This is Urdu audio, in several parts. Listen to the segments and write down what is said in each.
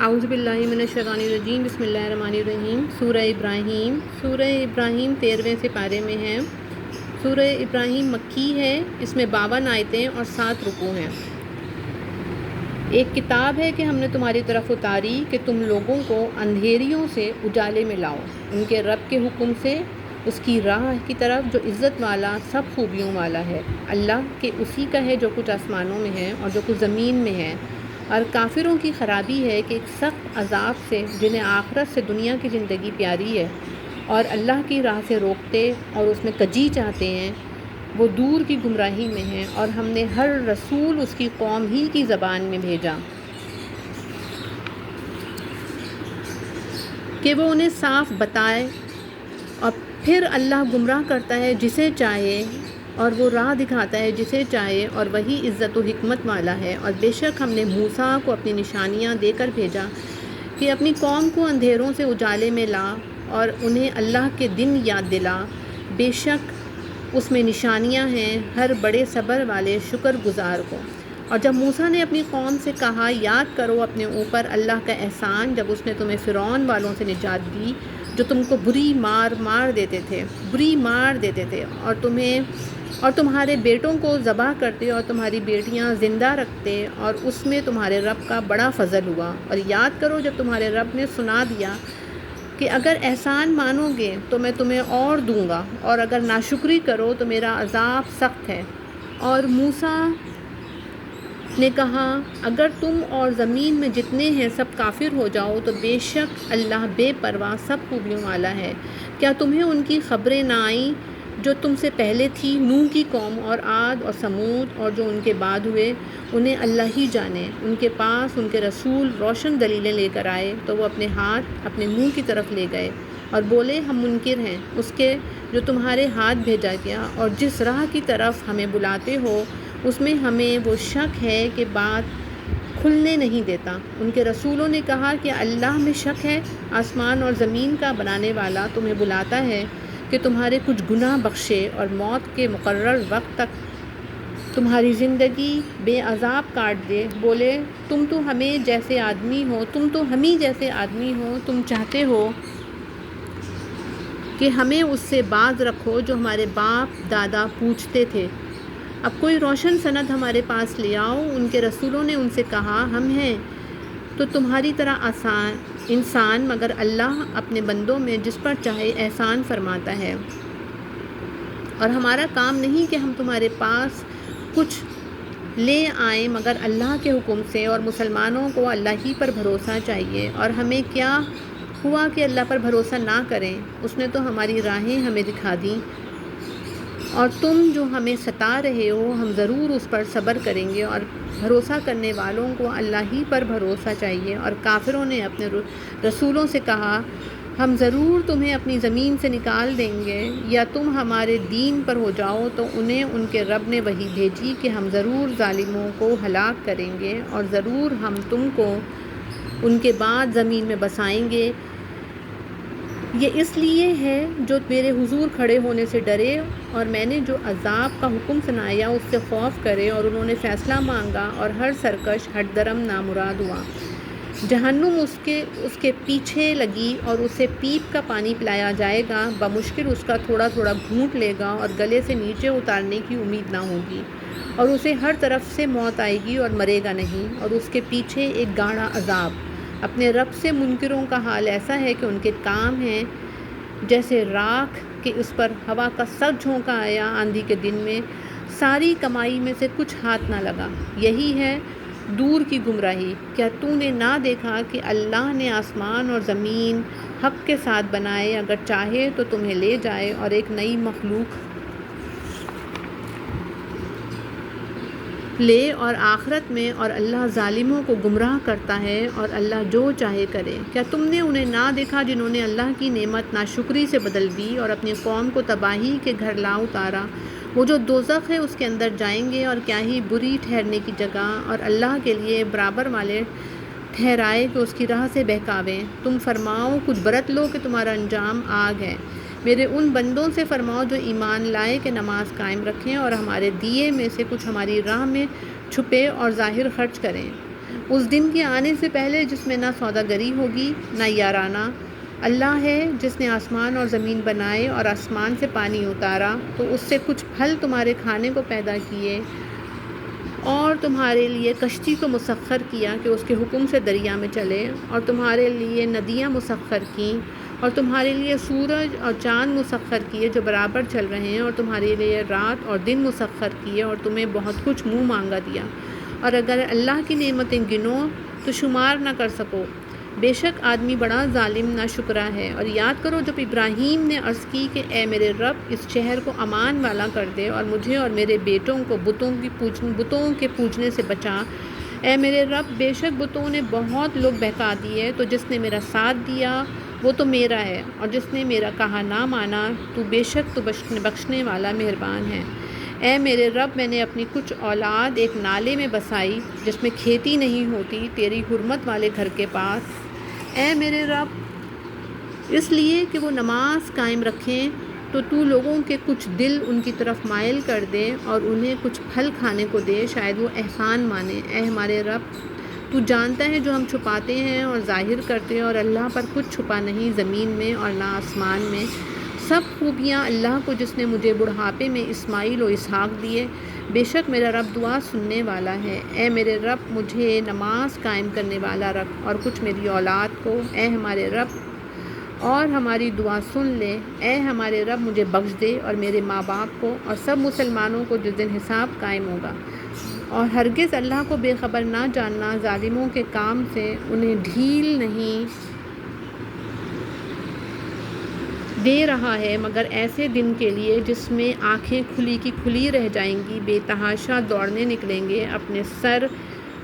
اعوذ باللہ من الشیطان الرجیم، بسم اللہ الرحمن الرحیم۔ سورہ ابراہیم 13ویں سپارے میں ہے۔ سورہ ابراہیم مکی ہے، اس میں 52 آیتیں اور 7 رکوع ہیں۔ ایک کتاب ہے کہ ہم نے تمہاری طرف اتاری کہ تم لوگوں کو اندھیریوں سے اجالے میں لاؤ، ان کے رب کے حکم سے، اس کی راہ کی طرف جو عزت والا سب خوبیوں والا ہے۔ اللہ کہ اسی کا ہے جو کچھ آسمانوں میں ہے اور جو کچھ زمین میں ہے۔ اور کافروں کی خرابی ہے کہ ایک سخت عذاب سے، جنہیں آخرت سے دنیا کی زندگی پیاری ہے اور اللہ کی راہ سے روکتے اور اس میں کجی چاہتے ہیں، وہ دور کی گمراہی میں ہیں۔ اور ہم نے ہر رسول اس کی قوم ہی کی زبان میں بھیجا کہ وہ انہیں صاف بتائے، اور پھر اللہ گمراہ کرتا ہے جسے چاہے اور وہ راہ دکھاتا ہے جسے چاہے، اور وہی عزت و حکمت والا ہے۔ اور بے شک ہم نے موسیٰ کو اپنی نشانیاں دے کر بھیجا کہ اپنی قوم کو اندھیروں سے اجالے میں لا اور انہیں اللہ کے دن یاد دلا۔ بے شک اس میں نشانیاں ہیں ہر بڑے صبر والے شکر گزار کو۔ اور جب موسیٰ نے اپنی قوم سے کہا، یاد کرو اپنے اوپر اللہ کا احسان جب اس نے تمہیں فرعون والوں سے نجات دی، جو تم کو بری مار دیتے تھے اور تمہارے بیٹوں کو ذبح کرتے اور تمہاری بیٹیاں زندہ رکھتے، اور اس میں تمہارے رب کا بڑا فضل ہوا۔ اور یاد کرو جب تمہارے رب نے سنا دیا کہ اگر احسان مانو گے تو میں تمہیں اور دوں گا، اور اگر ناشکری کرو تو میرا عذاب سخت ہے۔ اور موسیٰ نے کہا، اگر تم اور زمین میں جتنے ہیں سب کافر ہو جاؤ تو بے شک اللہ بے پرواہ سب خوبیوں والا ہے۔ کیا تمہیں ان کی خبریں نہ آئیں جو تم سے پہلے تھی، نوح کی قوم اور عاد اور سمود، اور جو ان کے بعد ہوئے؟ انہیں اللہ ہی جانے۔ ان کے پاس ان کے رسول روشن دلیلیں لے کر آئے تو وہ اپنے ہاتھ اپنے منہ کی طرف لے گئے اور بولے، ہم منکر ہیں اس کے جو تمہارے ہاتھ بھیجا گیا، اور جس راہ کی طرف ہمیں بلاتے ہو اس میں ہمیں وہ شک ہے کہ بات کھلنے نہیں دیتا۔ ان کے رسولوں نے کہا کہ اللہ میں شک ہے، آسمان اور زمین کا بنانے والا تمہیں بلاتا ہے کہ تمہارے کچھ گناہ بخشے اور موت کے مقرر وقت تک تمہاری زندگی بے عذاب کاٹ دے۔ بولے، تم تو ہمیں جیسے آدمی ہو، تم چاہتے ہو کہ ہمیں اس سے باز رکھو جو ہمارے باپ دادا پوچھتے تھے۔ اب کوئی روشن سند ہمارے پاس لے آؤ۔ ان کے رسولوں نے ان سے کہا، ہم ہیں تو تمہاری طرح انسان، مگر اللہ اپنے بندوں میں جس پر چاہے احسان فرماتا ہے، اور ہمارا کام نہیں کہ ہم تمہارے پاس کچھ لے آئیں مگر اللہ کے حکم سے، اور مسلمانوں کو اللہ ہی پر بھروسہ چاہیے۔ اور ہمیں کیا ہوا کہ اللہ پر بھروسہ نہ کریں؟ اس نے تو ہماری راہیں ہمیں دکھا دیں، اور تم جو ہمیں ستا رہے ہو ہم ضرور اس پر صبر کریں گے۔ اور بھروسہ کرنے والوں کو اللہ ہی پر بھروسہ چاہیے۔ اور کافروں نے اپنے رسولوں سے کہا، ہم ضرور تمہیں اپنی زمین سے نکال دیں گے یا تم ہمارے دین پر ہو جاؤ۔ تو انہیں ان کے رب نے وحی بھیجی کہ ہم ضرور ظالموں کو ہلاک کریں گے، اور ضرور ہم تم کو ان کے بعد زمین میں بسائیں گے۔ یہ اس لیے ہے جو میرے حضور کھڑے ہونے سے ڈرے، اور میں نے جو عذاب کا حکم سنایا اس سے خوف کرے، اور انہوں نے فیصلہ مانگا، اور ہر سرکش ہٹ درم نامراد ہوا۔ جہنم اس کے پیچھے لگی، اور اسے پیپ کا پانی پلایا جائے گا، بمشکل اس کا تھوڑا تھوڑا گھونٹ لے گا، اور گلے سے نیچے اتارنے کی امید نہ ہوگی، اور اسے ہر طرف سے موت آئے گی اور مرے گا نہیں، اور اس کے پیچھے ایک گاڑھا عذاب۔ اپنے رب سے منکروں کا حال ایسا ہے کہ ان کے کام ہیں جیسے راکھ کہ اس پر ہوا کا سخت جھونکا آیا آندھی کے دن میں، ساری کمائی میں سے کچھ ہاتھ نہ لگا۔ یہی ہے دور کی گمراہی۔ کیا تو نے نہ دیکھا کہ اللہ نے آسمان اور زمین حق کے ساتھ بنائے، اگر چاہے تو تمہیں لے جائے اور ایک نئی مخلوق لے، اور آخرت میں، اور اللہ ظالموں کو گمراہ کرتا ہے، اور اللہ جو چاہے کرے۔ کیا تم نے انہیں نہ دیکھا جنہوں نے اللہ کی نعمت ناشکری سے بدل دی اور اپنی قوم کو تباہی کے گھر لا اتارا؟ وہ جو دوزخ ہے اس کے اندر جائیں گے، اور کیا ہی بری ٹھہرنے کی جگہ، اور اللہ کے لیے برابر والے ٹھہرائے کہ اس کی راہ سے بہکاویں۔ تم فرماؤ، کچھ برت لو کہ تمہارا انجام آگ ہے۔ میرے ان بندوں سے فرماؤ جو ایمان لائے کہ نماز قائم رکھیں، اور ہمارے دیے میں سے کچھ ہماری راہ میں چھپے اور ظاہر خرچ کریں۔ اس دن کے آنے سے پہلے جس میں نہ سوداگری ہوگی نہ یارانہ۔ اللہ ہے جس نے آسمان اور زمین بنائے اور آسمان سے پانی اتارا تو اس سے کچھ پھل تمہارے کھانے کو پیدا کیے، اور تمہارے لیے کشتی کو مسخر کیا کہ اس کے حکم سے دریا میں چلے، اور تمہارے لیے ندیاں مسخر کیں، اور تمہارے لیے سورج اور چاند مسخر کیے جو برابر چل رہے ہیں، اور تمہارے لیے رات اور دن مسخر کیے، اور تمہیں بہت کچھ منہ مانگا دیا، اور اگر اللہ کی نعمتیں گنو تو شمار نہ کر سکو۔ بے شک آدمی بڑا ظالم ناشکرا ہے۔ اور یاد کرو جب ابراہیم نے عرض کی کہ اے میرے رب اس شہر کو امان والا کر دے اور مجھے اور میرے بیٹوں کو بتوں کے پوجنے سے بچا۔ اے میرے رب بے شک بتوں نے بہت لوگ بہکا دیے، تو جس نے میرا ساتھ دیا وہ تو میرا ہے، اور جس نے میرا کہا نہ مانا تو بے شک تو بخشنے والا مہربان ہے۔ اے میرے رب میں نے اپنی کچھ اولاد ایک نالے میں بسائی جس میں کھیتی نہیں ہوتی، تیری حرمت والے گھر کے پاس۔ اے میرے رب اس لیے کہ وہ نماز قائم رکھیں تو تو لوگوں کے کچھ دل ان کی طرف مائل کر دے اور انہیں کچھ پھل کھانے کو دے، شاید وہ احسان مانے۔ اے ہمارے رب تو جانتا ہے جو ہم چھپاتے ہیں اور ظاہر کرتے ہیں، اور اللہ پر کچھ چھپا نہیں زمین میں اور نہ آسمان میں۔ سب خوبیاں اللہ کو جس نے مجھے بڑھاپے میں اسماعیل و اسحاق دیے۔ بے شک میرا رب دعا سننے والا ہے۔ اے میرے رب مجھے نماز قائم کرنے والا رکھ اور کچھ میری اولاد کو۔ اے ہمارے رب اور ہماری دعا سن لے۔ اے ہمارے رب مجھے بخش دے اور میرے ماں باپ کو اور سب مسلمانوں کو جس دن حساب قائم ہوگا۔ اور ہرگز اللہ کو بے خبر نہ جاننا، ظالموں کے کام سے انہیں ڈھیل نہیں دے رہا ہے مگر ایسے دن کے لیے جس میں آنکھیں کھلی کی کھلی رہ جائیں گی، بے تحاشا دوڑنے نکلیں گے اپنے سر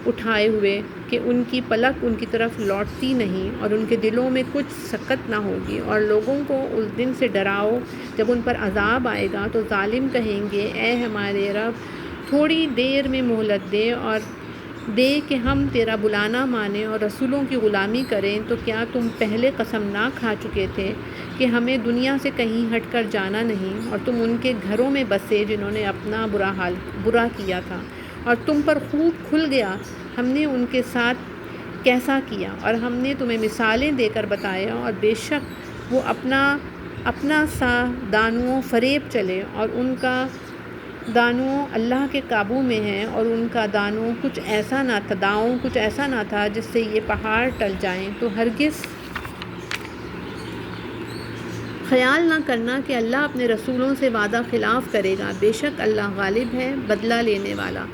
اٹھائے ہوئے کہ ان کی پلک ان کی طرف لوٹتی نہیں، اور ان کے دلوں میں کچھ سکت نہ ہوگی۔ اور لوگوں کو اس دن سے ڈراؤ جب ان پر عذاب آئے گا تو ظالم کہیں گے اے ہمارے رب تھوڑی دیر میں مہلت دے اور دے کہ ہم تیرا بلانا مانیں اور رسولوں کی غلامی کریں، تو کیا تم پہلے قسم نہ کھا چکے تھے کہ ہمیں دنیا سے کہیں ہٹ کر جانا نہیں، اور تم ان کے گھروں میں بسے جنہوں نے اپنا برا کیا تھا، اور تم پر خوب کھل گیا ہم نے ان کے ساتھ کیسا کیا، اور ہم نے تمہیں مثالیں دے کر بتایا، اور بے شک وہ اپنا سا دانوؤں فریب چلے، اور ان کا دانوؤں اللہ کے قابو میں ہیں، اور ان کا دانو کچھ ایسا نہ تھا جس سے یہ پہاڑ ٹل جائیں، تو ہرگز خیال نہ کرنا کہ اللہ اپنے رسولوں سے وعدہ خلاف کرے گا۔ بے شک اللہ غالب ہے، بدلہ لینے والا۔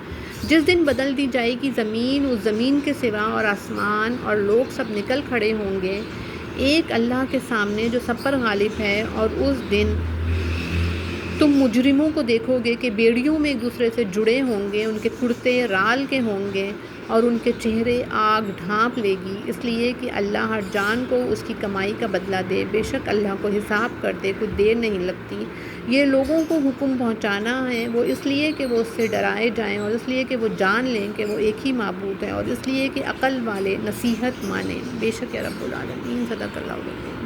جس دن بدل دی جائے گی زمین، اس زمین کے سوا اور آسمان اور لوگ سب نکل کھڑے ہوں گے ایک اللہ کے سامنے جو سب پر غالب ہے، اور اس دن تم مجرموں کو دیکھو گے کہ بیڑیوں میں ایک دوسرے سے جڑے ہوں گے، ان کے کرتے رال کے ہوں گے اور ان کے چہرے آگ ڈھانپ لے گی، اس لیے کہ اللہ ہر جان کو اس کی کمائی کا بدلہ دے۔ بے شک اللہ کو حساب کرتے کچھ دیر نہیں لگتی۔ یہ لوگوں کو حکم پہنچانا ہے، وہ اس لیے کہ وہ اس سے ڈرائے جائیں، اور اس لیے کہ وہ جان لیں کہ وہ ایک ہی معبود ہے، اور اس لیے کہ عقل والے نصیحت مانیں۔ بے شک یا رب العالمین صدق اللہ العظیم۔